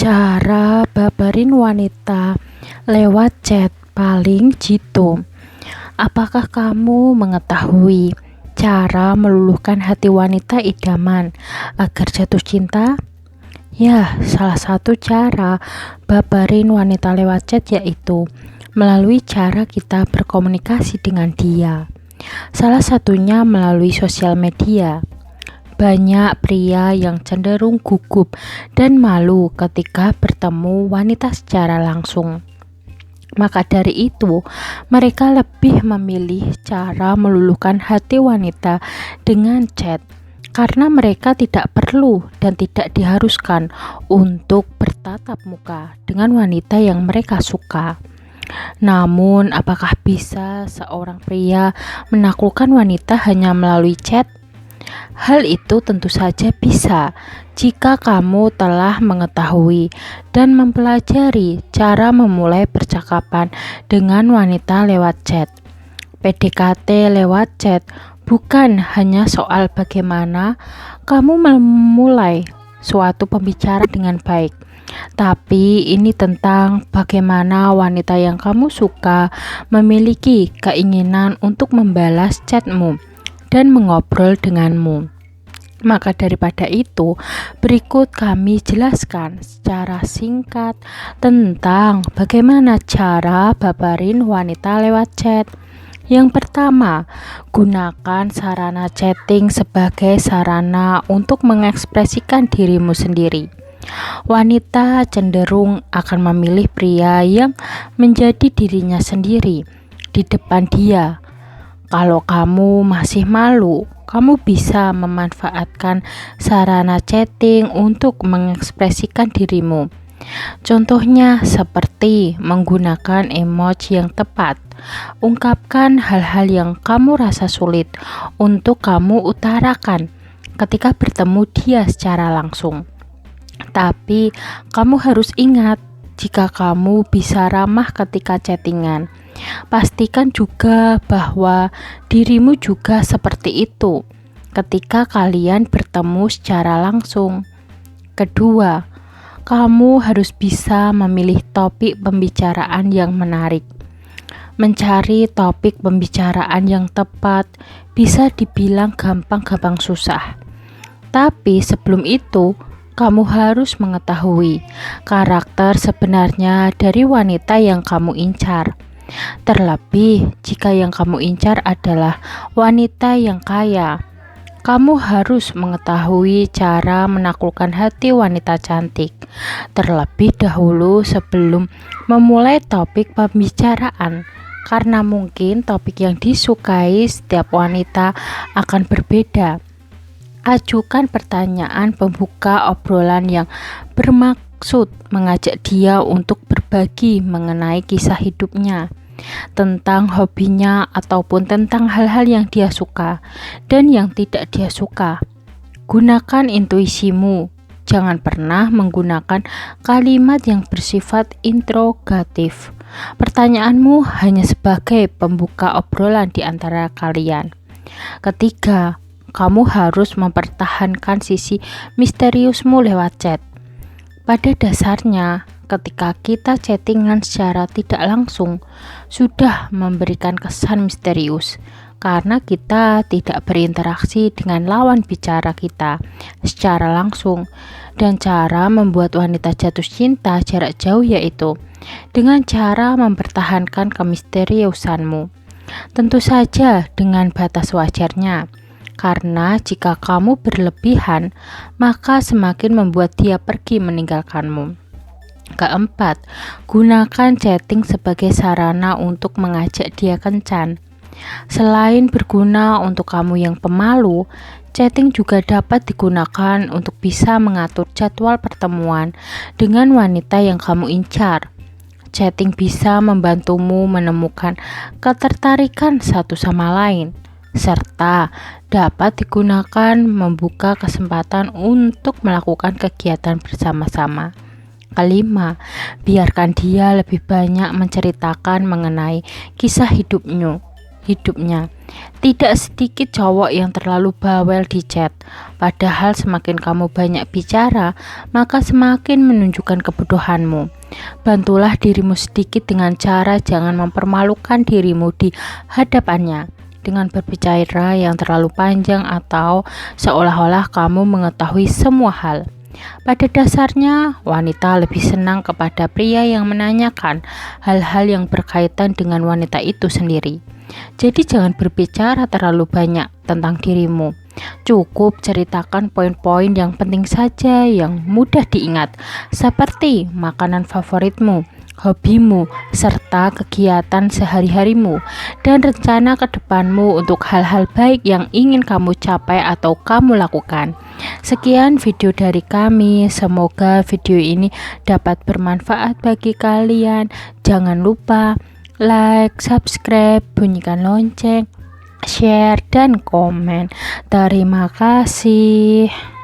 Cara babarin wanita lewat chat paling jitu. Apakah kamu mengetahui cara meluluhkan hati wanita idaman agar jatuh cinta? Ya, salah satu cara babarin wanita lewat chat yaitu melalui cara kita berkomunikasi dengan dia. Salah satunya melalui sosial media. Banyak pria yang cenderung gugup dan malu ketika bertemu wanita secara langsung. Maka dari itu, mereka lebih memilih cara meluluhkan hati wanita dengan chat, karena mereka tidak perlu dan tidak diharuskan untuk bertatap muka dengan wanita yang mereka suka. Namun, apakah bisa seorang pria menaklukkan wanita hanya melalui chat? Hal itu tentu saja bisa jika kamu telah mengetahui dan mempelajari cara memulai percakapan dengan wanita lewat chat. PDKT lewat chat bukan hanya soal bagaimana kamu memulai suatu pembicaraan dengan baik, tapi ini tentang bagaimana wanita yang kamu suka memiliki keinginan untuk membalas chatmu dan mengobrol denganmu. Maka daripada itu, berikut kami jelaskan secara singkat tentang bagaimana cara babarin wanita lewat chat. Yang pertama, gunakan sarana chatting sebagai sarana untuk mengekspresikan dirimu sendiri. Wanita cenderung akan memilih pria yang menjadi dirinya sendiri di depan dia. Kalau kamu masih malu, kamu bisa memanfaatkan sarana chatting untuk mengekspresikan dirimu. Contohnya seperti menggunakan emoji yang tepat. Ungkapkan hal-hal yang kamu rasa sulit untuk kamu utarakan ketika bertemu dia secara langsung. Tapi kamu harus ingat, jika kamu bisa ramah ketika chattingan, pastikan juga bahwa dirimu juga seperti itu ketika kalian bertemu secara langsung. Kedua, kamu harus bisa memilih topik pembicaraan yang menarik. Mencari topik pembicaraan yang tepat bisa dibilang gampang-gampang susah. Tapi sebelum itu, kamu harus mengetahui karakter sebenarnya dari wanita yang kamu incar. Terlebih jika yang kamu incar adalah wanita yang kaya, kamu harus mengetahui cara menaklukkan hati wanita cantik terlebih dahulu sebelum memulai topik pembicaraan, karena mungkin topik yang disukai setiap wanita akan berbeda. Ajukan pertanyaan pembuka obrolan yang bermaksud mengajak dia untuk berbagi mengenai kisah hidupnya, tentang hobinya, ataupun tentang hal-hal yang dia suka dan yang tidak dia suka. Gunakan intuisimu. Jangan pernah menggunakan kalimat yang bersifat interrogatif. Pertanyaanmu hanya sebagai pembuka obrolan di antara kalian. Ketiga, kamu harus mempertahankan sisi misteriusmu lewat chat. Pada dasarnya, ketika kita chattingan secara tidak langsung, sudah memberikan kesan misterius karena kita tidak berinteraksi dengan lawan bicara kita secara langsung. Dan cara membuat wanita jatuh cinta jarak jauh yaitu dengan cara mempertahankan kemisteriusanmu. Tentu saja dengan batas wajarnya, karena jika kamu berlebihan, maka semakin membuat dia pergi meninggalkanmu. Keempat, gunakan chatting sebagai sarana untuk mengajak dia kencan. Selain berguna untuk kamu yang pemalu, chatting juga dapat digunakan untuk bisa mengatur jadwal pertemuan dengan wanita yang kamu incar. Chatting bisa membantumu menemukan ketertarikan satu sama lain, serta dapat digunakan membuka kesempatan untuk melakukan kegiatan bersama-sama. Kelima, biarkan dia lebih banyak menceritakan mengenai kisah hidupnya. Tidak sedikit cowok yang terlalu bawel di chat. Padahal semakin kamu banyak bicara, maka semakin menunjukkan kebodohanmu. Bantulah dirimu sedikit dengan cara jangan mempermalukan dirimu di hadapannya dengan berbicara yang terlalu panjang atau seolah-olah kamu mengetahui semua hal. Pada dasarnya, wanita lebih senang kepada pria yang menanyakan hal-hal yang berkaitan dengan wanita itu sendiri. Jadi jangan berbicara terlalu banyak tentang dirimu. Cukup ceritakan poin-poin yang penting saja yang mudah diingat, seperti makanan favoritmu, hobimu, serta kegiatan sehari-harimu, dan rencana ke depanmu untuk hal-hal baik yang ingin kamu capai atau kamu lakukan. Sekian video dari kami, semoga video ini dapat bermanfaat bagi kalian. Jangan lupa like, subscribe, bunyikan lonceng, share, dan komen. Terima kasih.